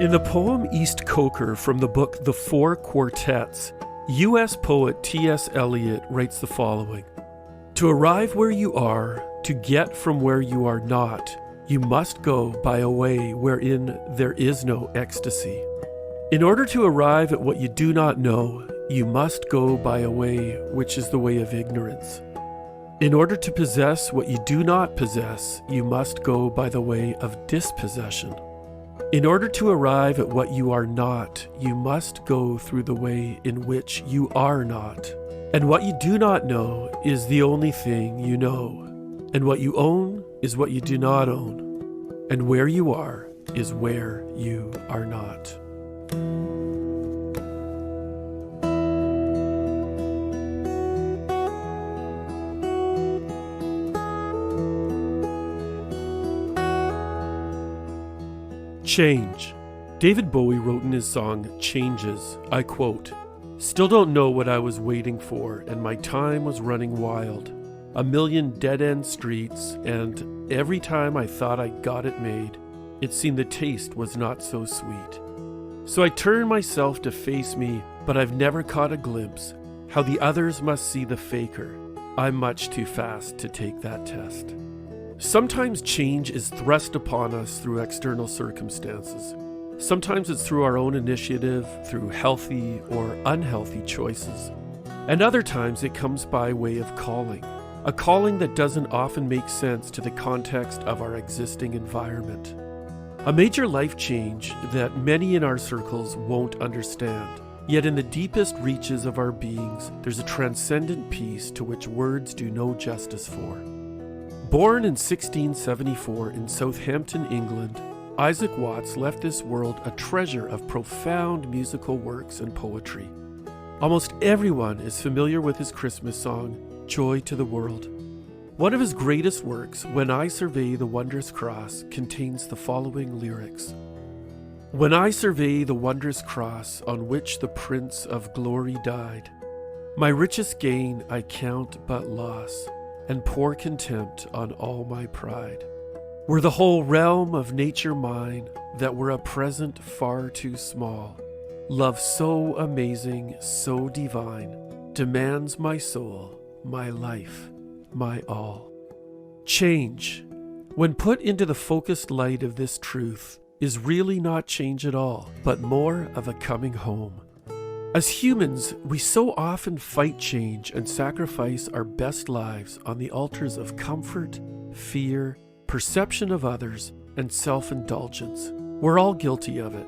In the poem East Coker from the book The Four Quartets, U.S. poet T.S. Eliot writes the following: "To arrive where you are, to get from where you are not, you must go by a way wherein there is no ecstasy. In order to arrive at what you do not know, you must go by a way which is the way of ignorance. In order to possess what you do not possess, you must go by the way of dispossession. In order to arrive at what you are not, you must go through the way in which you are not. And what you do not know is the only thing you know. And what you own is what you do not own. And where you are is where you are not." Change. David Bowie wrote in his song Changes, I quote, "Still don't know what I was waiting for, and my time was running wild. A million dead-end streets, and every time I thought I got it made, it seemed the taste was not so sweet. So I turned myself to face me, but I've never caught a glimpse how the others must see the faker. I'm much too fast to take that test." Sometimes change is thrust upon us through external circumstances. Sometimes it's through our own initiative, through healthy or unhealthy choices. And other times it comes by way of calling, a calling that doesn't often make sense to the context of our existing environment. A major life change that many in our circles won't understand. Yet in the deepest reaches of our beings, there's a transcendent peace to which words do no justice for. Born in 1674 in Southampton, England, Isaac Watts left this world a treasure of profound musical works and poetry. Almost everyone is familiar with his Christmas song, Joy to the World. One of his greatest works, When I Survey the Wondrous Cross, contains the following lyrics: "When I survey the wondrous cross on which the Prince of Glory died, my richest gain I count but loss, and pour contempt on all my pride. Were the whole realm of nature mine, that were a present far too small, love so amazing, so divine, demands my soul, my life, my all." Change, when put into the focused light of this truth, is really not change at all, but more of a coming home. As humans, we so often fight change and sacrifice our best lives on the altars of comfort, fear, perception of others, and self-indulgence. We're all guilty of it.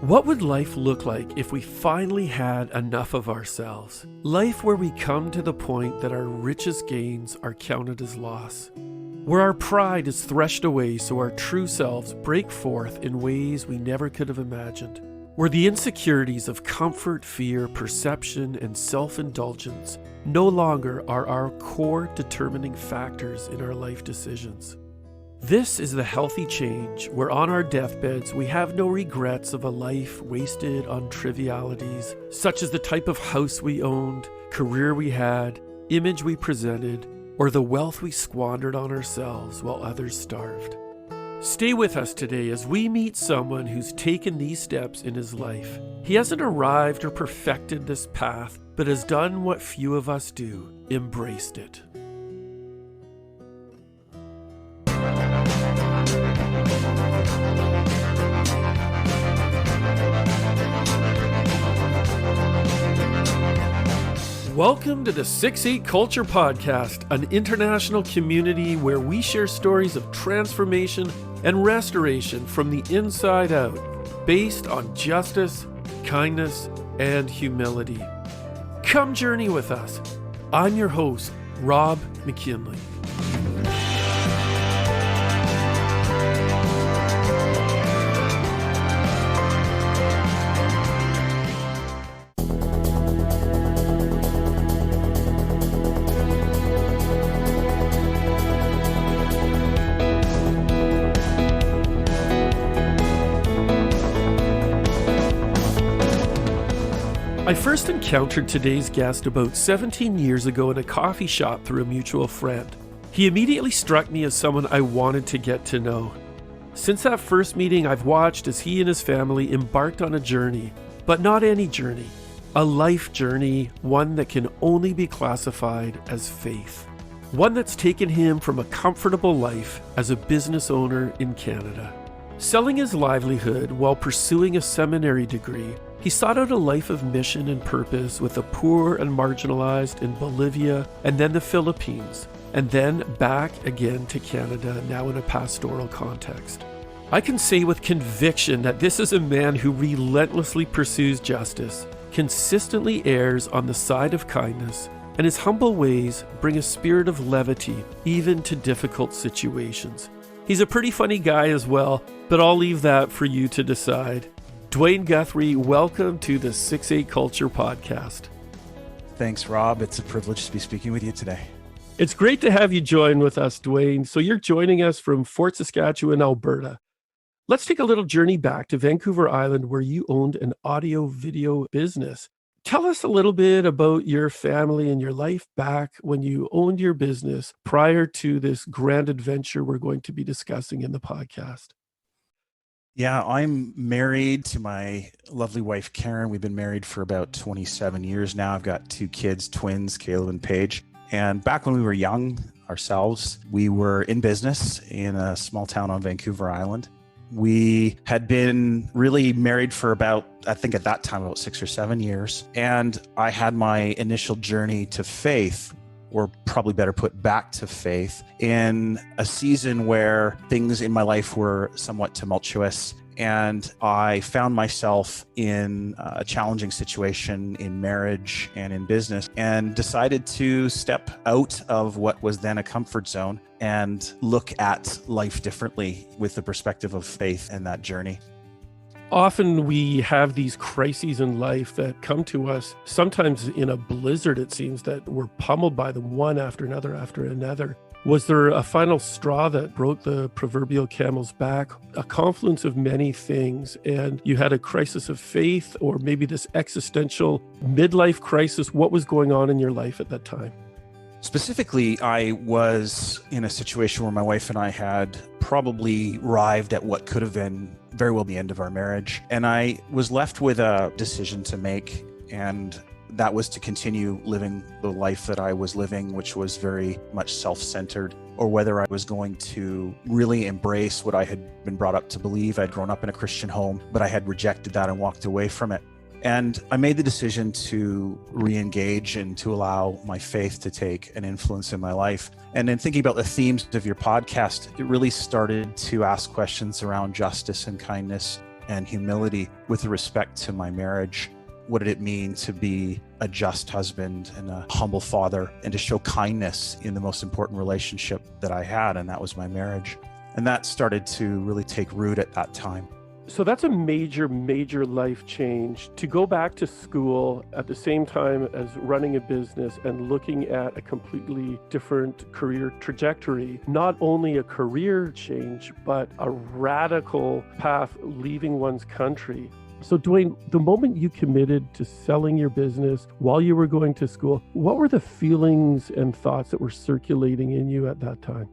What would life look like if we finally had enough of ourselves? Life where we come to the point that our richest gains are counted as loss. Where our pride is threshed away so our true selves break forth in ways we never could have imagined. Where the insecurities of comfort, fear, perception, and self-indulgence no longer are our core determining factors in our life decisions. This is the healthy change where on our deathbeds we have no regrets of a life wasted on trivialities, such as the type of house we owned, career we had, image we presented, or the wealth we squandered on ourselves while others starved. Stay with us today as we meet someone who's taken these steps in his life. He hasn't arrived or perfected this path, but has done what few of us do, embraced it. Welcome to the 6-8 Culture Podcast, an international community where we share stories of transformation and restoration from the inside out, based on justice, kindness, and humility. Come journey with us. I'm your host, Rob McKinley. I first encountered today's guest about 17 years ago in a coffee shop through a mutual friend. He immediately struck me as someone I wanted to get to know. Since that first meeting, I've watched as he and his family embarked on a journey, but not any journey, a life journey, one that can only be classified as faith. One that's taken him from a comfortable life as a business owner in Canada. Selling his livelihood while pursuing a seminary degree, he sought out a life of mission and purpose with the poor and marginalized in Bolivia and then the Philippines, and then back again to Canada, now in a pastoral context. I can say with conviction that this is a man who relentlessly pursues justice, consistently errs on the side of kindness, and his humble ways bring a spirit of levity even to difficult situations. He's a pretty funny guy as well, but I'll leave that for you to decide. Duane Guthrie, welcome to the 6-8 Culture Podcast. Thanks, Rob. It's a privilege to be speaking with you today. It's great to have you join with us, Duane. So you're joining us from Fort Saskatchewan, Alberta. Let's take a little journey back to Vancouver Island, where you owned an audio-video business. Tell us a little bit about your family and your life back when you owned your business prior to this grand adventure we're going to be discussing in the podcast. Yeah, I'm married to my lovely wife, Karen. We've been married for about 27 years now. I've got 2 kids, twins, Caleb and Paige. And back when we were young ourselves, we were in business in a small town on Vancouver Island. We had been really married for about, I think at that time, about 6 or 7 years. And I had my initial journey to faith, or probably better put, back to faith, in a season where things in my life were somewhat tumultuous. And I found myself in a challenging situation in marriage and in business, and decided to step out of what was then a comfort zone and look at life differently with the perspective of faith and that journey. Often we have these crises in life that come to us, sometimes in a blizzard, it seems, that we're pummeled by them one after another after another. Was there a final straw that broke the proverbial camel's back? A confluence of many things, and you had a crisis of faith, or maybe this existential midlife crisis. What was going on in your life at that time? Specifically, I was in a situation where my wife and I had probably arrived at what could have been very well the end of our marriage. And I was left with a decision to make, and that was to continue living the life that I was living, which was very much self-centered, or whether I was going to really embrace what I had been brought up to believe. I'd grown up in a Christian home, but I had rejected that and walked away from it. And I made the decision to re-engage and to allow my faith to take an influence in my life. And in thinking about the themes of your podcast, it really started to ask questions around justice and kindness and humility with respect to my marriage. What did it mean to be a just husband and a humble father, and to show kindness in the most important relationship that I had, and that was my marriage. And that started to really take root at that time. So that's a major, major life change, to go back to school at the same time as running a business and looking at a completely different career trajectory. Not only a career change, but a radical path leaving one's country. So Duane, the moment you committed to selling your business while you were going to school, what were the feelings and thoughts that were circulating in you at that time?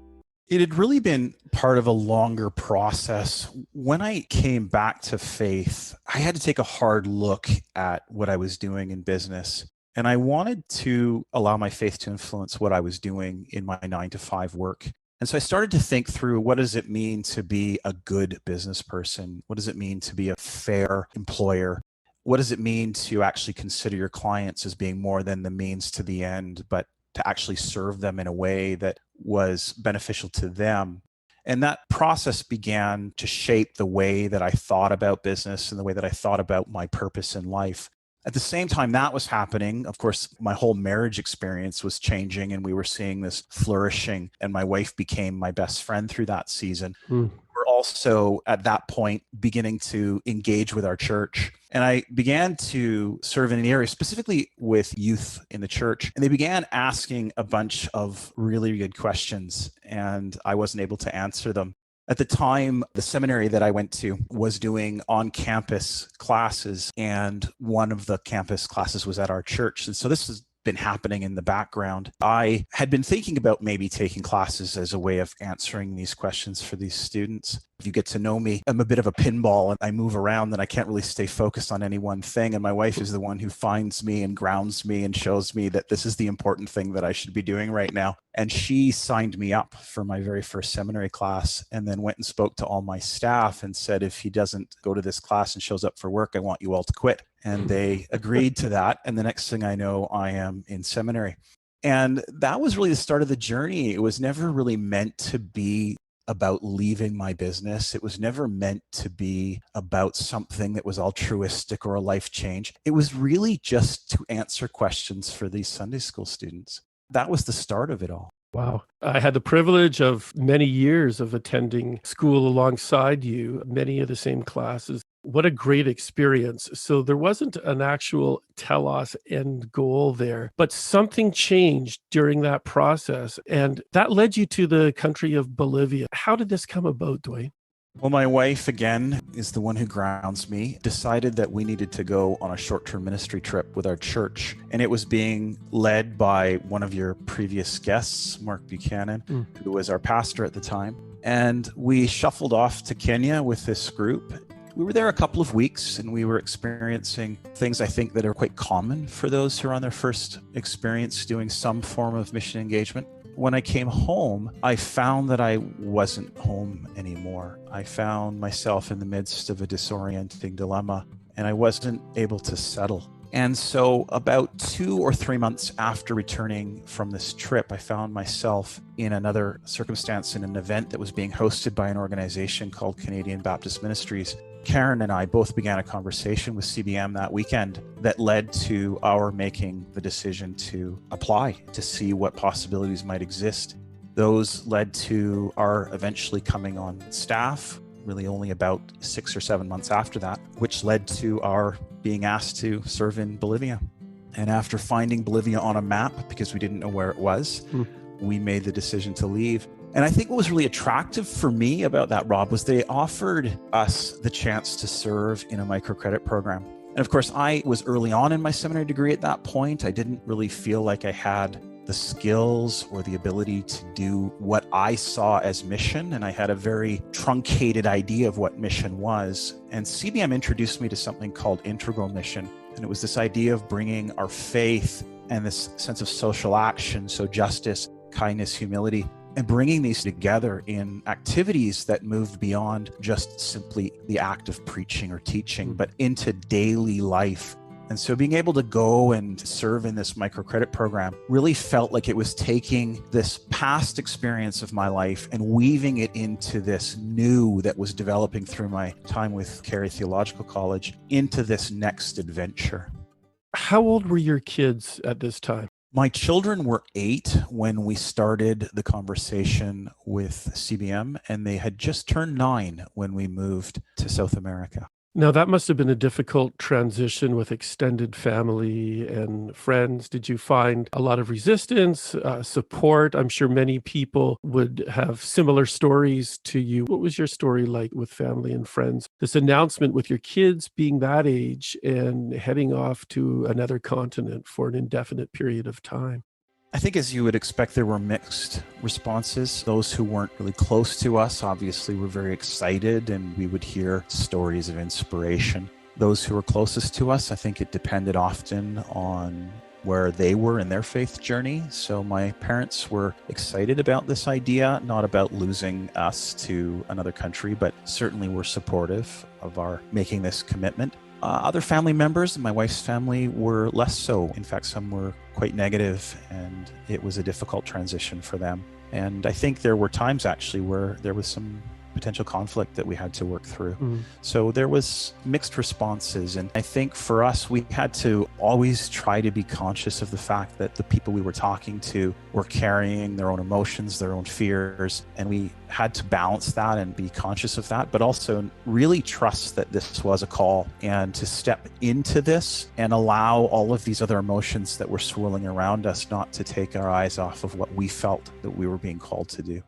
It had really been part of a longer process. When I came back to faith, I had to take a hard look at what I was doing in business. And I wanted to allow my faith to influence what I was doing in my 9-to-5 work. And so I started to think through, what does it mean to be a good business person? What does it mean to be a fair employer? What does it mean to actually consider your clients as being more than the means to the end, but to actually serve them in a way that was beneficial to them? And that process began to shape the way that I thought about business and the way that I thought about my purpose in life. At the same time that was happening, of course, my whole marriage experience was changing, and we were seeing this flourishing, and my wife became my best friend through that season. We're also at that point beginning to engage with our church. And I began to serve in an area specifically with youth in the church. And they began asking a bunch of really good questions, and I wasn't able to answer them. At the time, the seminary that I went to was doing on-campus classes, and one of the campus classes was at our church. And so this was been happening in the background. I had been thinking about maybe taking classes as a way of answering these questions for these students. If you get to know me, I'm a bit of a pinball and I move around and I can't really stay focused on any one thing. And my wife is the one who finds me and grounds me and shows me that this is the important thing that I should be doing right now. And she signed me up for my very first seminary class and then went and spoke to all my staff and said, if he doesn't go to this class and shows up for work, I want you all to quit. And they agreed to that. And the next thing I know, I am in seminary. And that was really the start of the journey. It was never really meant to be about leaving my business. It was never meant to be about something that was altruistic or a life change. It was really just to answer questions for these Sunday school students. That was the start of it all. Wow. I had the privilege of many years of attending school alongside you, many of the same classes. What a great experience. So there wasn't an actual telos end goal there, but something changed during that process. And that led you to the country of Bolivia. How did this come about, Duane? Well, my wife, again, is the one who grounds me, decided that we needed to go on a short-term ministry trip with our church. And it was being led by one of your previous guests, Mark Buchanan, who was our pastor at the time. And we shuffled off to Kenya with this group. We were there a couple of weeks and we were experiencing things I think that are quite common for those who are on their first experience doing some form of mission engagement. When I came home, I found that I wasn't home anymore. I found myself in the midst of a disorienting dilemma and I wasn't able to settle. And so about 2 or 3 months after returning from this trip, I found myself in another circumstance in an event that was being hosted by an organization called Canadian Baptist Ministries. Karen and I both began a conversation with CBM that weekend that led to our making the decision to apply to see what possibilities might exist. Those led to our eventually coming on staff, really only about 6 or 7 months after that, which led to our being asked to serve in Bolivia. And after finding Bolivia on a map, because we didn't know where it was, we made the decision to leave. And I think what was really attractive for me about that, Rob, was they offered us the chance to serve in a microcredit program. And of course, I was early on in my seminary degree at that point. I didn't really feel like I had the skills or the ability to do what I saw as mission. And I had a very truncated idea of what mission was. And CBM introduced me to something called integral mission. And it was this idea of bringing our faith and this sense of social action, so justice, kindness, humility, and bringing these together in activities that moved beyond just simply the act of preaching or teaching, but into daily life. And so being able to go and serve in this microcredit program really felt like it was taking this past experience of my life and weaving it into this new that was developing through my time with Carey Theological College into this next adventure. How old were your kids at this time? My children were 8 when we started the conversation with CBM, and they had just turned 9 when we moved to South America. Now, that must have been a difficult transition with extended family and friends. Did you find a lot of resistance, support? I'm sure many people would have similar stories to you. What was your story like with family and friends? This announcement with your kids being that age and heading off to another continent for an indefinite period of time. I think, as you would expect, there were mixed responses. Those who weren't really close to us obviously were very excited, and we would hear stories of inspiration. Those who were closest to us, I think it depended often on where they were in their faith journey. So my parents were excited about this idea, not about losing us to another country, but certainly were supportive of our making this commitment. Other family members, my wife's family, were less so. In fact, some were quite negative, and it was a difficult transition for them. And I think there were times actually where there was some potential conflict that we had to work through. So there was mixed responses. And I think for us, we had to always try to be conscious of the fact that the people we were talking to were carrying their own emotions, their own fears. And we had to balance that and be conscious of that, but also really trust that this was a call and to step into this and allow all of these other emotions that were swirling around us not to take our eyes off of what we felt that we were being called to do.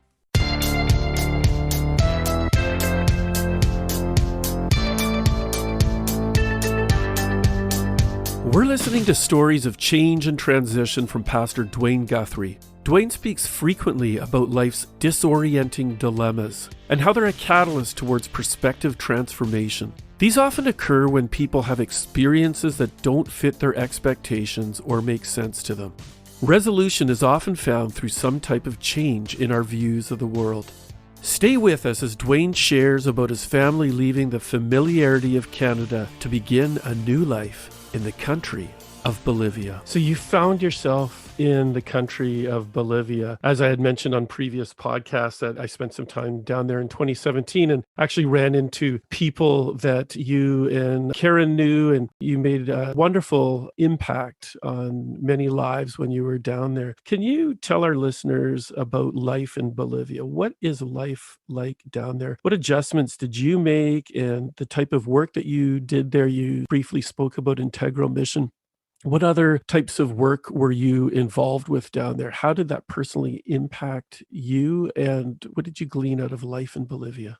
We're listening to stories of change and transition from Pastor Duane Guthrie. Duane speaks frequently about life's disorienting dilemmas and how they're a catalyst towards perspective transformation. These often occur when people have experiences that don't fit their expectations or make sense to them. Resolution is often found through some type of change in our views of the world. Stay with us as Duane shares about his family leaving the familiarity of Canada to begin a new life in the country of Bolivia. So you found yourself in the country of Bolivia. As I had mentioned on previous podcasts, that I spent some time down there in 2017 and actually ran into people that you and Karen knew, and you made a wonderful impact on many lives when you were down there. Can you tell our listeners about life in Bolivia? What is life like down there? What adjustments did you make, and the type of work that you did there? You briefly spoke about Integral Mission. What other types of work were you involved with down there? How did that personally impact you? And what did you glean out of life in Bolivia?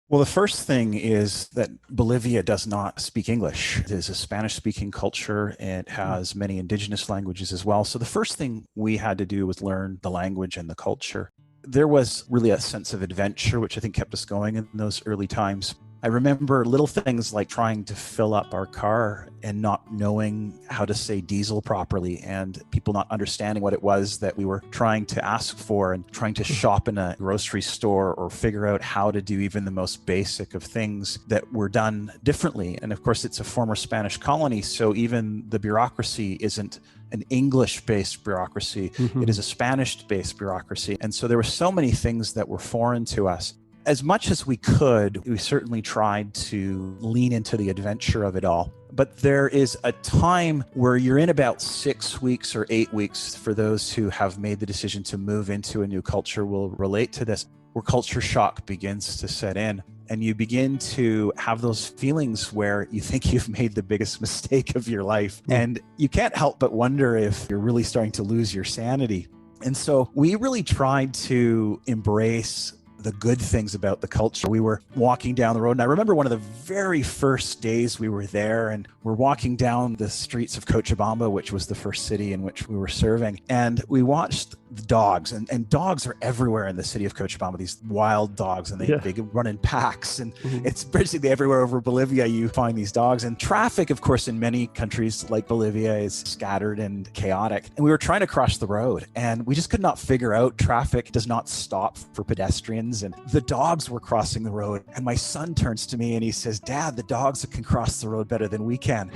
Well, the first thing is that Bolivia does not speak English. It is a Spanish-speaking culture. It has many indigenous languages as well. So the first thing we had to do was learn the language and the culture. There was really a sense of adventure, which I think kept us going in those early times. I remember little things like trying to fill up our car and not knowing how to say diesel properly, and people not understanding what it was that we were trying to ask for, and trying to shop in a grocery store or figure out how to do even the most basic of things that were done differently. And of course, it's a former Spanish colony, so even the bureaucracy isn't an English-based bureaucracy. It is a Spanish-based bureaucracy. And so there were so many things that were foreign to us. As much as we could, we certainly tried to lean into the adventure of it all. But there is a time where you're in about 6 weeks or 8 weeks, for those who have made the decision to move into a new culture will relate to this, where culture shock begins to set in. And you begin to have those feelings where you think you've made the biggest mistake of your life. And you can't help but wonder if you're really starting to lose your sanity. And so we really tried to embrace the good things about the culture. We were walking down the road, and I remember one of the very first days we were there, and we're walking down the streets of Cochabamba, which was the first city in which we were serving, and we watched the dogs, and dogs are everywhere in the city of Cochabamba, these wild dogs, and they run in packs, and it's basically everywhere over Bolivia you find these dogs. And traffic, of course, in many countries like Bolivia is scattered and chaotic. And we were trying to cross the road, and we just could not figure out, traffic does not stop for pedestrians, and the dogs were crossing the road. And my son turns to me and he says, "Dad, the dogs can cross the road better than we can."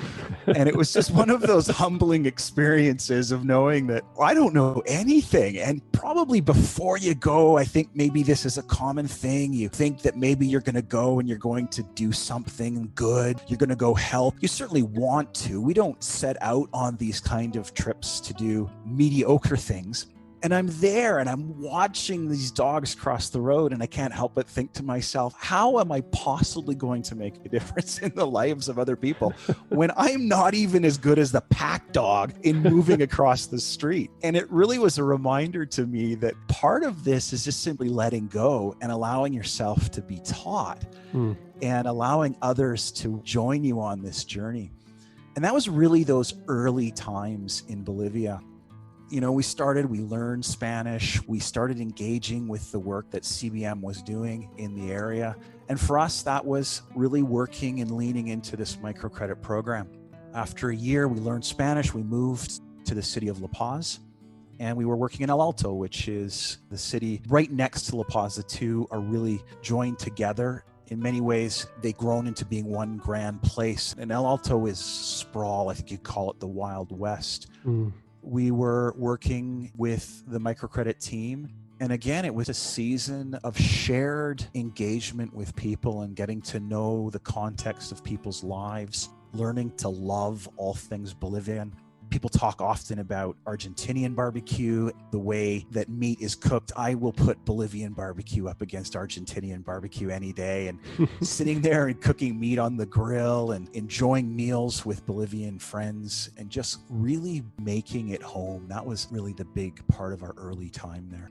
And it was just one of those humbling experiences of knowing that I don't know anything. And probably before you go, I think maybe this is a common thing. You think that maybe you're going to go and you're going to do something good. You're going to go help. You certainly want to. We don't set out on these kind of trips to do mediocre things. And I'm there and I'm watching these dogs cross the road, and I can't help but think to myself, how am I possibly going to make a difference in the lives of other people when I'm not even as good as the pack dog in moving across the street? And it really was a reminder to me that part of this is just simply letting go and allowing yourself to be taught and allowing others to join you on this journey. And that was really those early times in Bolivia. You know, we learned Spanish, we started engaging with the work that CBM was doing in the area. And for us, that was really working and leaning into this microcredit program. After a year, we learned Spanish, we moved to the city of La Paz, and we were working in El Alto, which is the city right next to La Paz. The two are really joined together. In many ways, they've grown into being one grand place. And El Alto is sprawl, I think you'd call it the Wild West. We were working with the microcredit team. And again, it was a season of shared engagement with people and getting to know the context of people's lives, learning to love all things Bolivian. People talk often about Argentinian barbecue, the way that meat is cooked. I will put Bolivian barbecue up against Argentinian barbecue any day. And sitting there and cooking meat on the grill and enjoying meals with Bolivian friends and just really making it home. That was really the big part of our early time there.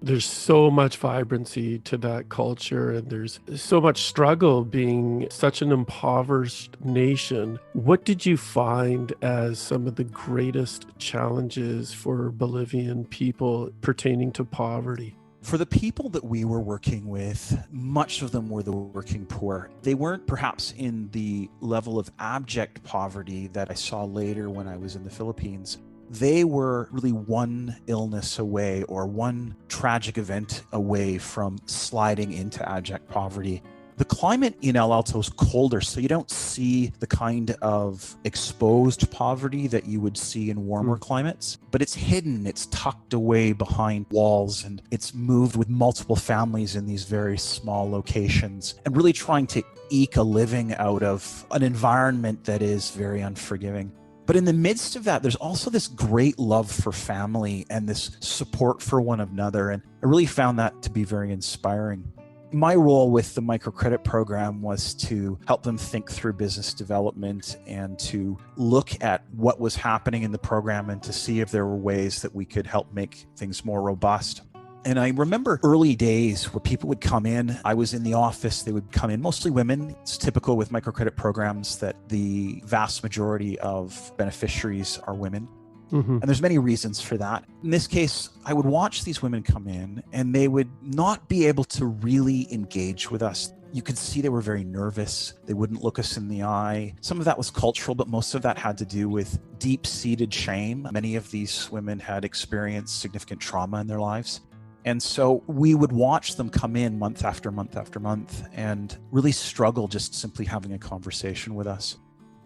There's so much vibrancy to that culture, and there's so much struggle being such an impoverished nation. What did you find as some of the greatest challenges for Bolivian people pertaining to poverty? For the people that we were working with, much of them were the working poor. They weren't perhaps in the level of abject poverty that I saw later when I was in the Philippines. They were really one illness away or one tragic event away from sliding into abject poverty. The climate in El Alto is colder, so you don't see the kind of exposed poverty that you would see in warmer climates, but it's hidden, it's tucked away behind walls, and it's moved with multiple families in these very small locations and really trying to eke a living out of an environment that is very unforgiving. But in the midst of that, there's also this great love for family and this support for one another. And I really found that to be very inspiring. My role with the microcredit program was to help them think through business development and to look at what was happening in the program and to see if there were ways that we could help make things more robust. And I remember early days where people would come in. I was in the office, they would come in, mostly women. It's typical with microcredit programs that the vast majority of beneficiaries are women. And there's many reasons for that. In this case, I would watch these women come in and they would not be able to really engage with us. You could see they were very nervous. They wouldn't look us in the eye. Some of that was cultural, but most of that had to do with deep-seated shame. Many of these women had experienced significant trauma in their lives. And so we would watch them come in month after month after month and really struggle just simply having a conversation with us.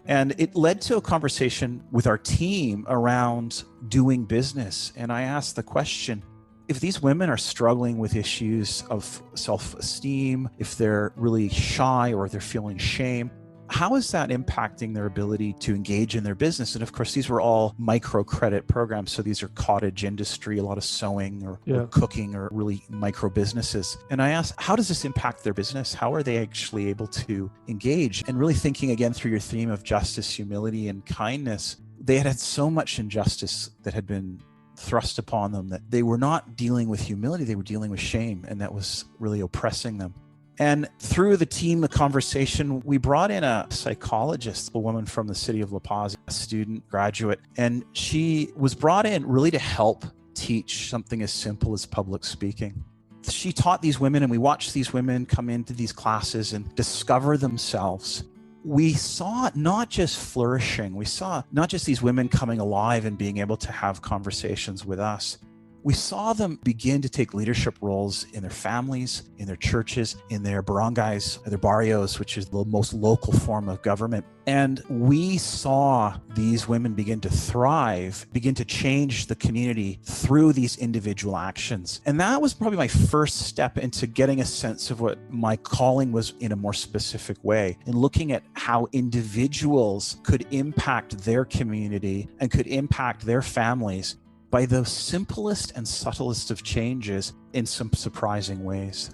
And it led to a conversation with our team around doing business. And I asked the question, if these women are struggling with issues of self-esteem, if they're really shy or they're feeling shame, how is that impacting their ability to engage in their business? And of course, these were all microcredit programs. So these are cottage industry, a lot of sewing or cooking or really micro businesses. And I asked, how does this impact their business? How are they actually able to engage? And really thinking again through your theme of justice, humility, and kindness, they had so much injustice that had been thrust upon them that they were not dealing with humility, they were dealing with shame. And that was really oppressing them. And through the team, the conversation, we brought in a psychologist, a woman from the city of La Paz, a student, graduate, and she was brought in really to help teach something as simple as public speaking. She taught these women, and we watched these women come into these classes and discover themselves. We saw not just flourishing, we saw not just these women coming alive and being able to have conversations with us. We saw them begin to take leadership roles in their families, in their churches, in their barangays, their barrios, which is the most local form of government. And we saw these women begin to thrive, begin to change the community through these individual actions. And that was probably my first step into getting a sense of what my calling was in a more specific way, and looking at how individuals could impact their community and could impact their families by the simplest and subtlest of changes in some surprising ways.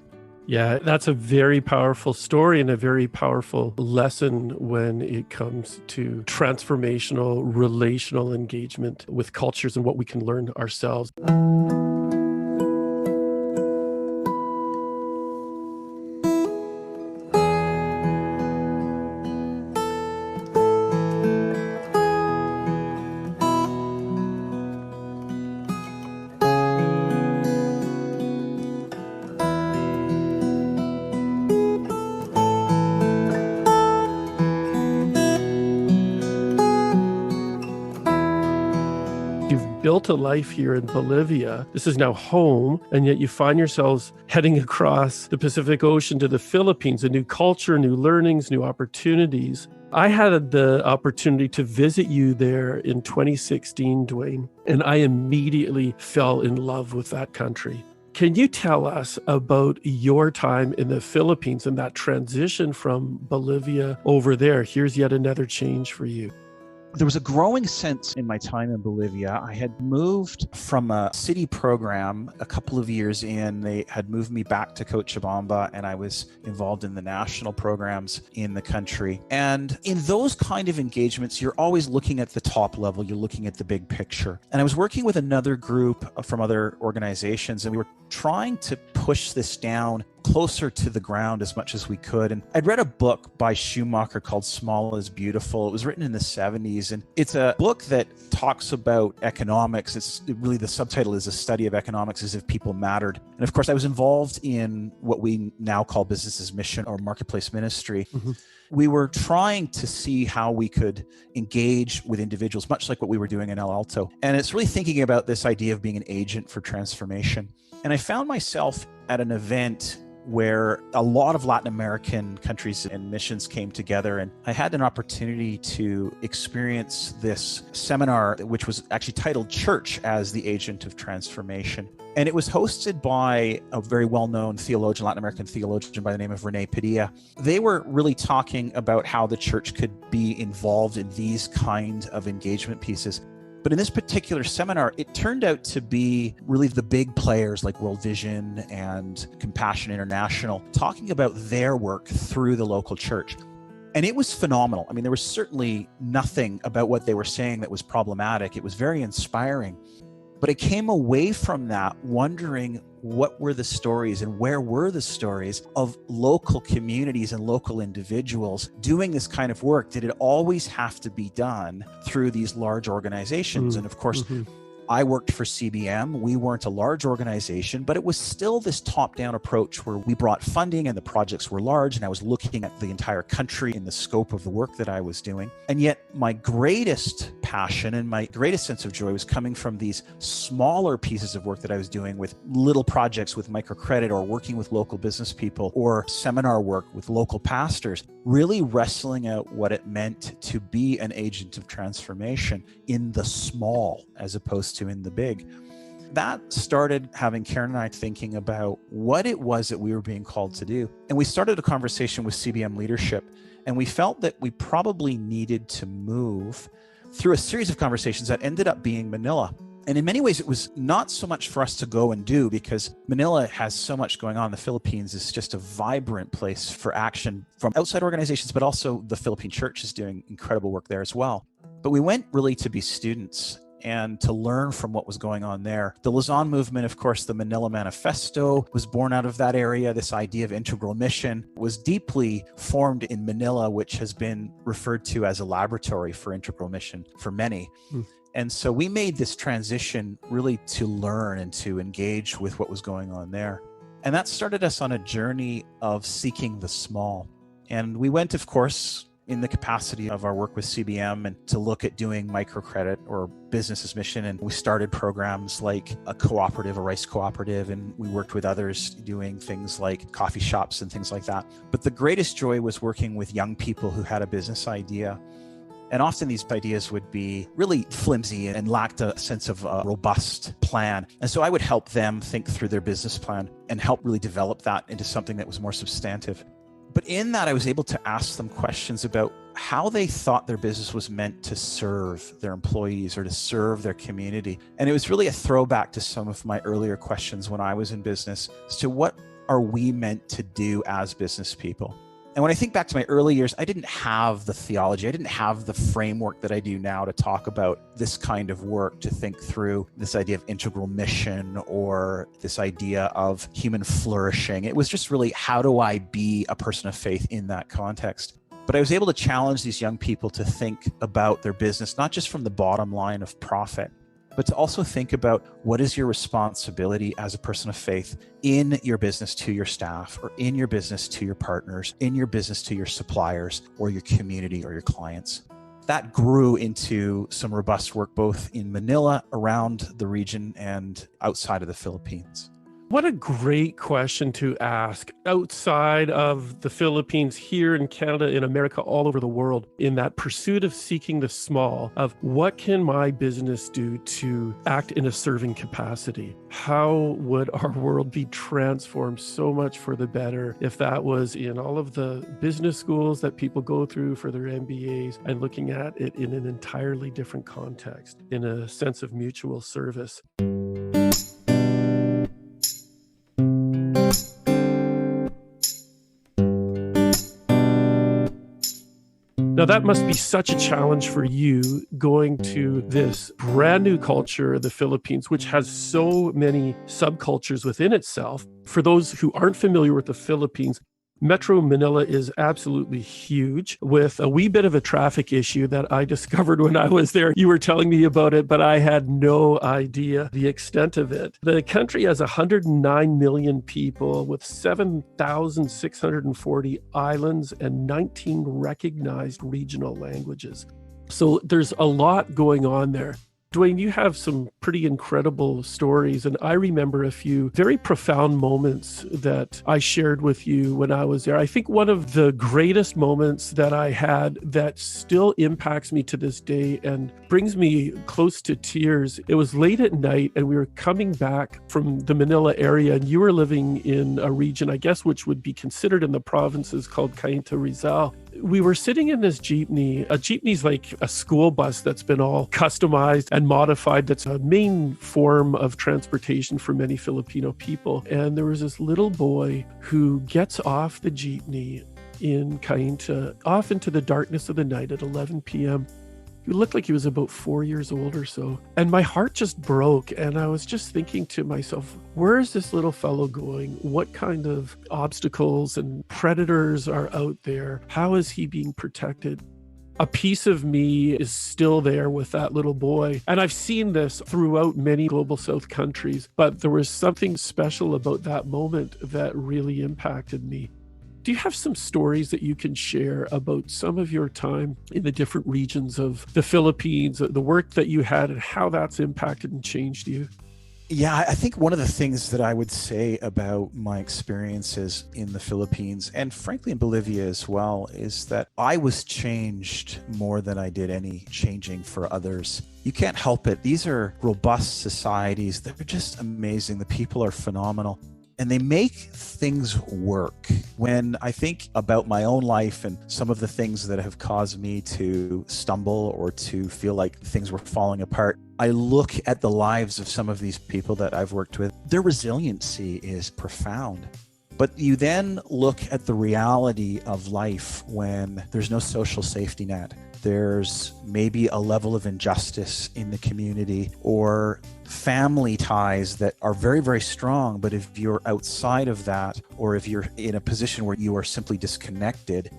Yeah, that's a very powerful story and a very powerful lesson when it comes to transformational relational engagement with cultures and what we can learn ourselves. You've built a life here in Bolivia. This is now home, and yet you find yourselves heading across the Pacific Ocean to the Philippines, a new culture, new learnings, new opportunities. I had the opportunity to visit you there in 2016, Duane, and I immediately fell in love with that country. Can you tell us about your time in the Philippines and that transition from Bolivia over there? Here's yet another change for you. There was a growing sense in my time in Bolivia. I had moved from a city program a couple of years in. They had moved me back to Cochabamba, and I was involved in the national programs in the country. And in those kind of engagements, you're always looking at the top level. You're looking at the big picture. And I was working with another group from other organizations, and we were trying to push this down closer to the ground as much as we could. And I'd read a book by Schumacher called Small is Beautiful. It was written in the 70s, and it's a book that talks about economics. It's really, the subtitle is A Study of Economics as if People Mattered. And of course, I was involved in what we now call business's mission or marketplace ministry. Mm-hmm. We were trying to see how we could engage with individuals, much like what we were doing in El Alto. And it's really thinking about this idea of being an agent for transformation. And I found myself at an event where a lot of Latin American countries and missions came together. And I had an opportunity to experience this seminar, which was actually titled Church as the Agent of Transformation. And it was hosted by a very well-known theologian, Latin American theologian by the name of Rene Padilla. They were really talking about how the church could be involved in these kind of engagement pieces. But in this particular seminar, it turned out to be really the big players like World Vision and Compassion International talking about their work through the local church. And it was phenomenal. I mean, there was certainly nothing about what they were saying that was problematic. It was very inspiring. But I came away from that wondering what were the stories and where were the stories of local communities and local individuals doing this kind of work? Did it always have to be done through these large organizations? And of course, I worked for CBM. We weren't a large organization, but it was still this top-down approach where we brought funding and the projects were large, and I was looking at the entire country in the scope of the work that I was doing. And yet my greatest passion and my greatest sense of joy was coming from these smaller pieces of work that I was doing with little projects with microcredit or working with local business people or seminar work with local pastors, really wrestling out what it meant to be an agent of transformation in the small as opposed to in the big. That started having Karen and I thinking about what it was that we were being called to do. And we started a conversation with CBM leadership, and we felt that we probably needed to move through a series of conversations that ended up being Manila. And in many ways, it was not so much for us to go and do, because Manila has so much going on. The Philippines is just a vibrant place for action from outside organizations, but also the Philippine church is doing incredible work there as well. But we went really to be students and to learn from what was going on there. The Luzon movement, of course, the Manila Manifesto was born out of that area. This idea of integral mission was deeply formed in Manila, which has been referred to as a laboratory for integral mission for many. And so we made this transition really to learn and to engage with what was going on there. And that started us on a journey of seeking the small. And we went, of course, in the capacity of our work with CBM and to look at doing microcredit or business as mission. And we started programs like a cooperative, a rice cooperative, and we worked with others doing things like coffee shops and things like that. But the greatest joy was working with young people who had a business idea. And often these ideas would be really flimsy and lacked a sense of a robust plan. And so I would help them think through their business plan and help really develop that into something that was more substantive. But in that, I was able to ask them questions about how they thought their business was meant to serve their employees or to serve their community. And it was really a throwback to some of my earlier questions when I was in business as to what are we meant to do as business people. And when I think back to my early years, I didn't have the theology. I didn't have the framework that I do now to talk about this kind of work, to think through this idea of integral mission or this idea of human flourishing. It was just really, how do I be a person of faith in that context? But I was able to challenge these young people to think about their business, not just from the bottom line of profit, but to also think about what is your responsibility as a person of faith in your business to your staff, or in your business to your partners, in your business to your suppliers, or your community or your clients. That grew into some robust work both in Manila, around the region, and outside of the Philippines. What a great question to ask outside of the Philippines, here in Canada, in America, all over the world, in that pursuit of seeking the small, of what can my business do to act in a serving capacity? How would our world be transformed so much for the better if that was in all of the business schools that people go through for their MBAs and looking at it in an entirely different context, in a sense of mutual service? Now, that must be such a challenge for you going to this brand new culture, the Philippines, which has so many subcultures within itself. For those who aren't familiar with the Philippines, Metro Manila is absolutely huge, with a wee bit of a traffic issue that I discovered when I was there. You were telling me about it, but I had no idea the extent of it. The country has 109 million people with 7,640 islands and 19 recognized regional languages. So there's a lot going on there. Duane, you have some pretty incredible stories, and I remember a few very profound moments that I shared with you when I was there. I think one of the greatest moments that I had that still impacts me to this day and brings me close to tears, it was late at night and we were coming back from the Manila area, and you were living in a region, I guess, which would be considered in the provinces called Cainta Rizal. We were sitting in this jeepney. A jeepney's like a school bus that's been all customized and modified. That's a main form of transportation for many Filipino people. And there was this little boy who gets off the jeepney in Cainta, off into the darkness of the night at 11 p.m. He looked like he was about 4 years old or so. And my heart just broke. And I was just thinking to myself, where is this little fellow going? What kind of obstacles and predators are out there? How is he being protected? A piece of me is still there with that little boy. And I've seen this throughout many global South countries, but there was something special about that moment that really impacted me. Do you have some stories that you can share about some of your time in the different regions of the Philippines, the work that you had, and how that's impacted and changed you? Yeah, I think one of the things that I would say about my experiences in the Philippines, and frankly in Bolivia as well, is that I was changed more than I did any changing for others. You can't help it. These are robust societies. They're just amazing. The people are phenomenal. And they make things work. When I think about my own life and some of the things that have caused me to stumble or to feel like things were falling apart, I look at the lives of some of these people that I've worked with. Their resiliency is profound. But you then look at the reality of life when there's no social safety net. There's maybe a level of injustice in the community or family ties that are very, very strong. But if you're outside of that, or if you're in a position where you are simply disconnected,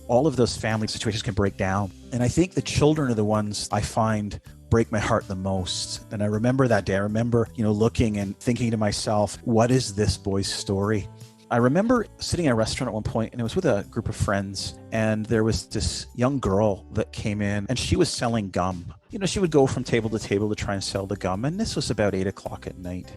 all of those family situations can break down. And I think the children are the ones I find break my heart the most. And I remember that day. I remember, looking and thinking to myself, what is this boy's story? I remember sitting in a restaurant at one point, and it was with a group of friends, and there was this young girl that came in, and she was selling gum. She would go from table to table to try and sell the gum, and this was about 8 o'clock at night.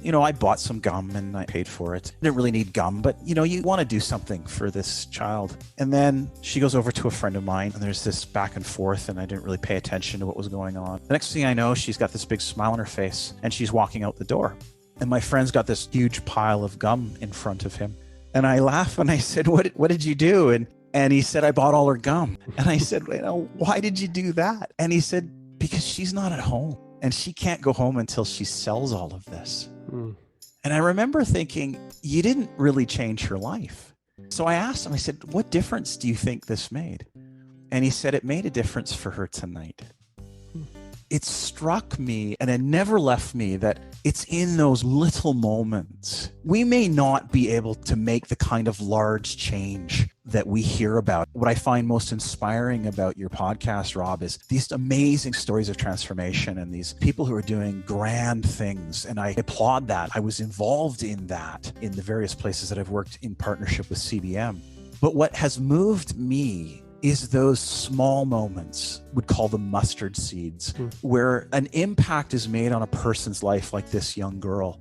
I bought some gum and I paid for it. I didn't really need gum, but you want to do something for this child. And then she goes over to a friend of mine, and there's this back and forth, and I didn't really pay attention to what was going on. The next thing I know, she's got this big smile on her face, and she's walking out the door. And my friend's got this huge pile of gum in front of him. And I laugh and I said, what did you do? And he said, I bought all her gum. And I said, why did you do that? And he said, because she's not at home and she can't go home until she sells all of this. And I remember thinking, you didn't really change her life. So I asked him, I said, what difference do you think this made? And he said, it made a difference for her tonight. It struck me, and it never left me, that it's in those little moments. We may not be able to make the kind of large change that we hear about. What I find most inspiring about your podcast, Rob, is these amazing stories of transformation and these people who are doing grand things. And I applaud that. I was involved in that in the various places that I've worked in partnership with CBM. But what has moved me is those small moments, would call them mustard seeds, where an impact is made on a person's life, like this young girl.